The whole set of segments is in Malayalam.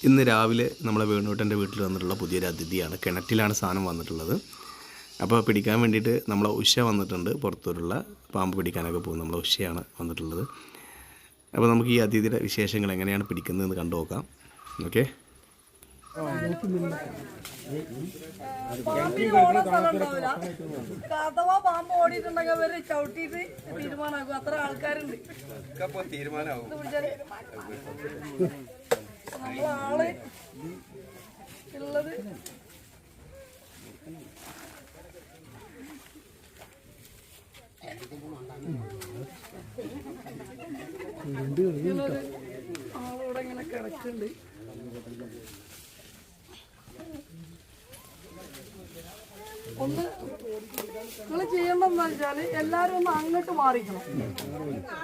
ഇന്ന് രാവിലെ നമ്മളെ വേണൂട്ടൻ്റെ വീട്ടിൽ വന്നിട്ടുള്ള പുതിയൊരു അതിഥിയാണ്. കിണറ്റിലാണ് സാധനം വന്നിട്ടുള്ളത്. അപ്പോൾ പിടിക്കാൻ വേണ്ടിയിട്ട് നമ്മളെ ഉഷ വന്നിട്ടുണ്ട്. പുറത്തൂരുള്ള പാമ്പ് പിടിക്കാനൊക്കെ പോകും നമ്മളെ ഉഷയാണ് വന്നിട്ടുള്ളത്. അപ്പോൾ നമുക്ക് ഈ അതിഥിയുടെ വിശേഷങ്ങൾ എങ്ങനെയാണ് പിടിക്കുന്നതെന്ന് കണ്ടു നോക്കാം. ഓക്കെ. അഥവാ പാമ്പ് ഓടിയിട്ടുണ്ടെങ്കിൽ അവര് ചവിട്ടിയിട്ട് തീരുമാനമാകും. അത്ര ആൾക്കാരുണ്ട്. നമ്മളാള് ഉള്ളത് ആളിവിടെ ഇങ്ങനെ കിടക്കുന്നുണ്ട്. ഒന്ന് നിങ്ങൾ ചെയ്യേണ്ടതെന്ന് വെച്ചാൽ എല്ലാവരും ഒന്ന് അങ്ങോട്ട് മാറിക്കണം.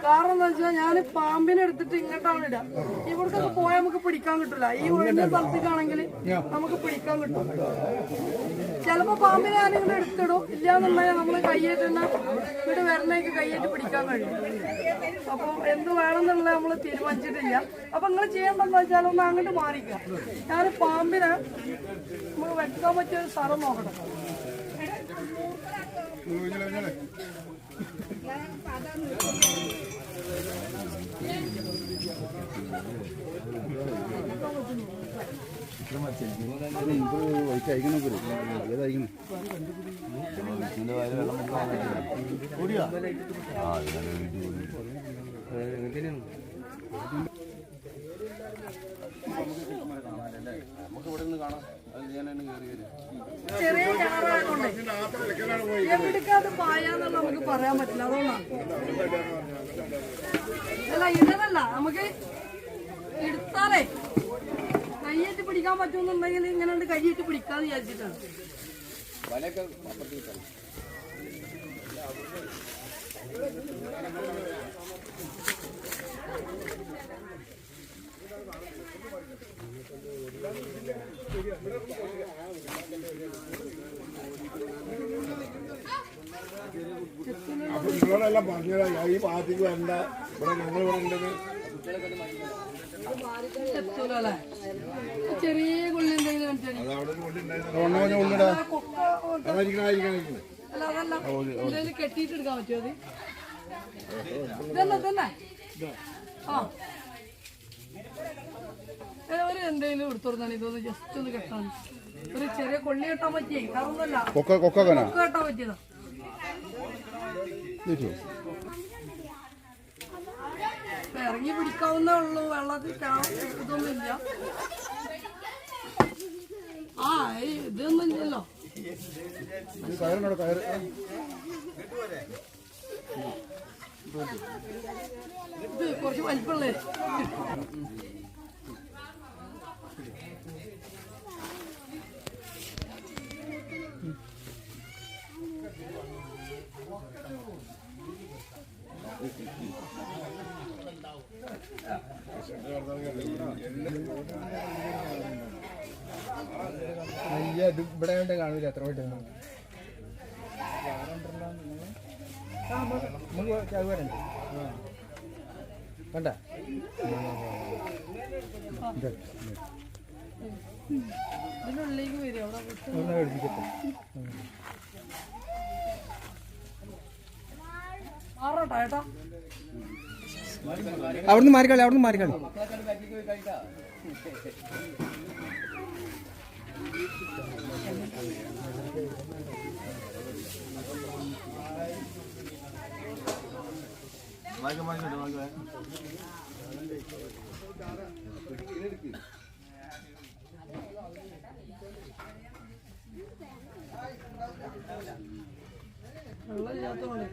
കാരണം എന്താ വെച്ചാൽ ഞാൻ പാമ്പിനെ എടുത്തിട്ട് ഇങ്ങോട്ടാണ് ഇടാം. ഇവിടേക്കൊക്കെ പോയാൽ നമുക്ക് പിടിക്കാൻ കിട്ടില്ല. ഈ ഒഴിഞ്ഞ സ്ഥലത്തേക്കാണെങ്കിൽ നമുക്ക് പിടിക്കാൻ കിട്ടും. ചിലപ്പോൾ പാമ്പിനെ ഞാനിങ്ങനെ എടുത്തിടും. ഇല്ലാന്നുണ്ടെങ്കിൽ നമ്മൾ കയ്യേറ്റ് തന്നെ ഇവിടെ വരണേക്ക് കയ്യേറ്റ് പിടിക്കാൻ കഴിയും. അപ്പോൾ എന്ത് വേണമെന്നുള്ളത് നമ്മൾ തീരുമാനിച്ചിട്ടില്ല. അപ്പൊ നിങ്ങൾ ചെയ്യേണ്ടതെന്ന് വെച്ചാൽ ഒന്ന് അങ്ങോട്ട് മാറിക്കുക. ഞാൻ പാമ്പിനെ നമുക്ക് വെക്കാൻ പറ്റിയ ഒരു സ്ഥലം നോക്കണം. ചെറിയ കിണറായതുകൊണ്ട് എവിടേക്കത് പായാന്നുള്ള നമുക്ക് പറയാൻ പറ്റില്ല. അതുകൊണ്ടാണ്. അല്ല ഇടതല്ല, നമുക്ക് എടുത്താലേ കയ്യേറ്റ് പിടിക്കാൻ പറ്റുമെന്നുണ്ടെങ്കിൽ ഇങ്ങനെ കയ്യേറ്റ് പിടിക്കാന്ന് വിചാരിച്ചിട്ടാണ്. നിങ്ങളെല്ലാം പറഞ്ഞതാ ഈ ഭാഗത്തേക്ക് വരണ്ട, ഇവിടെ ഞങ്ങൾ ഇവിടെ ഉണ്ടെന്ന്. ചെറിയ കൊള്ളി എന്തെങ്കിലും കെട്ടിയിട്ട് എടുക്കാൻ പറ്റുമോ? ഇതല്ല തന്നെ ആ ഒരു എന്തെങ്കിലും എടുത്തോർന്നാണ്. ഇതൊന്ന് ജസ്റ്റ് ഒന്ന് കെട്ടാൻ, ഒരു ചെറിയ കൊള്ളി കെട്ടാൻ പറ്റിയേ. അതൊന്നല്ല കെട്ടാൻ പറ്റിയതാ. ഇറങ്ങി പിടിക്കാവുന്നേ ഉള്ളൂ. വെള്ളത്തിൽ ഇതൊന്നുമില്ല. ആ ഇതൊന്നും ഇല്ലല്ലോ. ഇത് കുറച്ച് വലിപ്പമുള്ളേ. ഇവിടെ കാണൂല എത്ര പോയിട്ട് കണ്ട ഇതിനുള്ളിലേക്ക് വരും. മാറോട്ടാ ഏട്ടാ, അവിടുന്ന് മാറിക്കളി, അവിടുന്ന് മാറിക്കളി. വെള്ളമില്ലാത്തോണ്ട്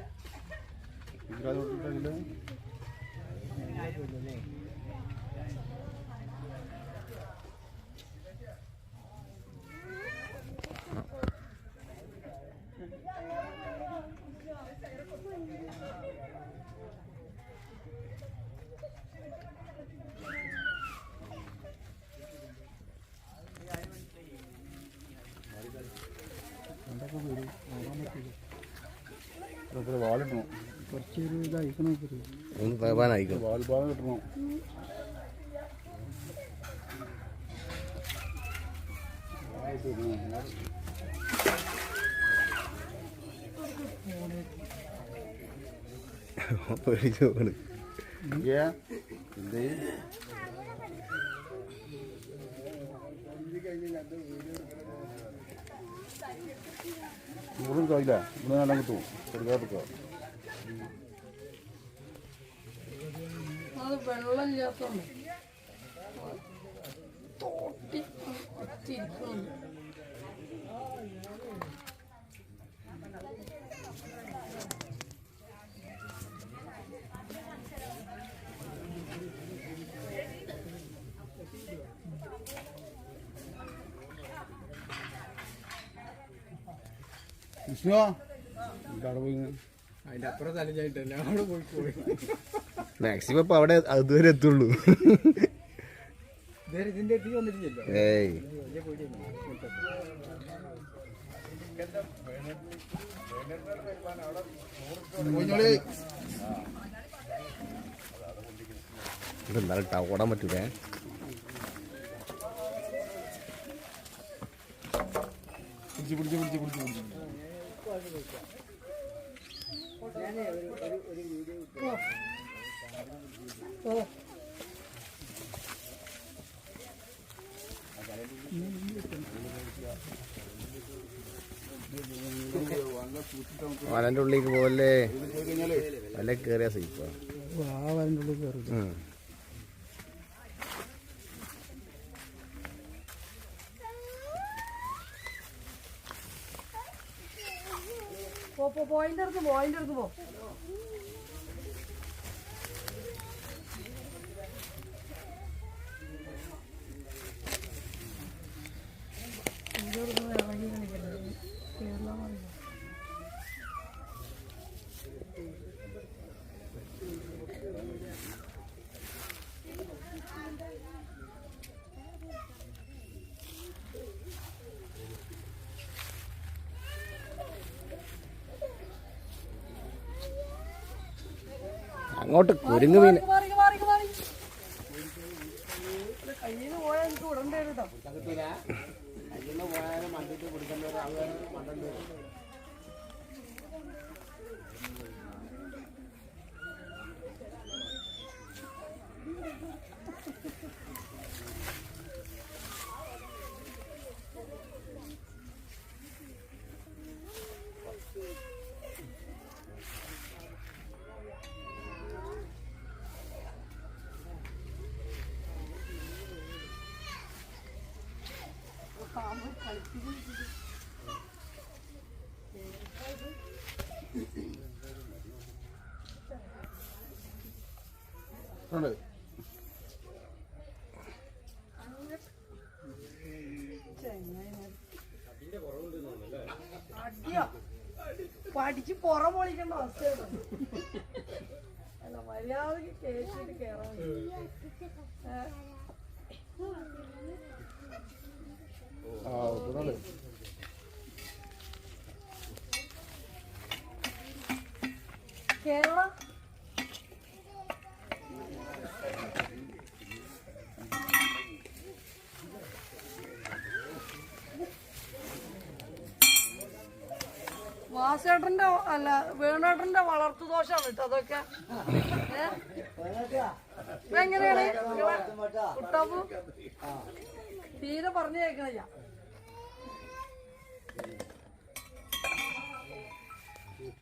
വാലിടണം, കുറച്ചൊരു ഇതായിക്കണം, വാൽഭാഗം കിട്ടണം. പേടിച്ചു പോകണ്. ചോറും ചോദില്ല ഇവിടെ നല്ല കിട്ടും ചെറുതായിട്ട് അത് വെള്ളമില്ലാത്തോണ്ട് തോട്ടി തിരിക്കുന്നുണ്ട്. വിഷ്ണു അതിന്റെ അപ്പുറം തലഞ്ഞായിട്ടല്ല അവിടെ പോയി മാക്സിമം ഇപ്പൊ അവിടെ അതുവരെ എത്തുള്ളൂ. ഇതിന്റെ എത്തി വന്നിട്ടില്ലല്ലോ. ഏയ് ഇതെന്താ ഓടാൻ പറ്റൂലേ? വലന്റെ ഉള്ളിലേക്ക് പോവല്ലേ? വല കേറിയ സൈപ്പാ. വലന്റെ ഉള്ളിൽ കയറി പോയിന്റ് അടുത്ത് പോ. അങ്ങോട്ട് കുരുങ്ങ് മീൻ. കയ്യിൽ പോയാൽ എനിക്ക് ഉടൻ കേട്ടോ. പഠിച്ച് പുറം പൊളിക്കേണ്ട അവസ്ഥയാണ്. അല്ല മര്യാദക്ക് കേട്ടിട്ട് കേറാൻ കേരള വാസേട്ടന്റെ അല്ല വേണേട്ടന്റെ വളർത്തു ദോഷമാണ് കേട്ടോ അതൊക്കെ. എങ്ങനെയാണ് കുട്ടാപ്പു തീരെ പറഞ്ഞു കേൾക്കണില്ല.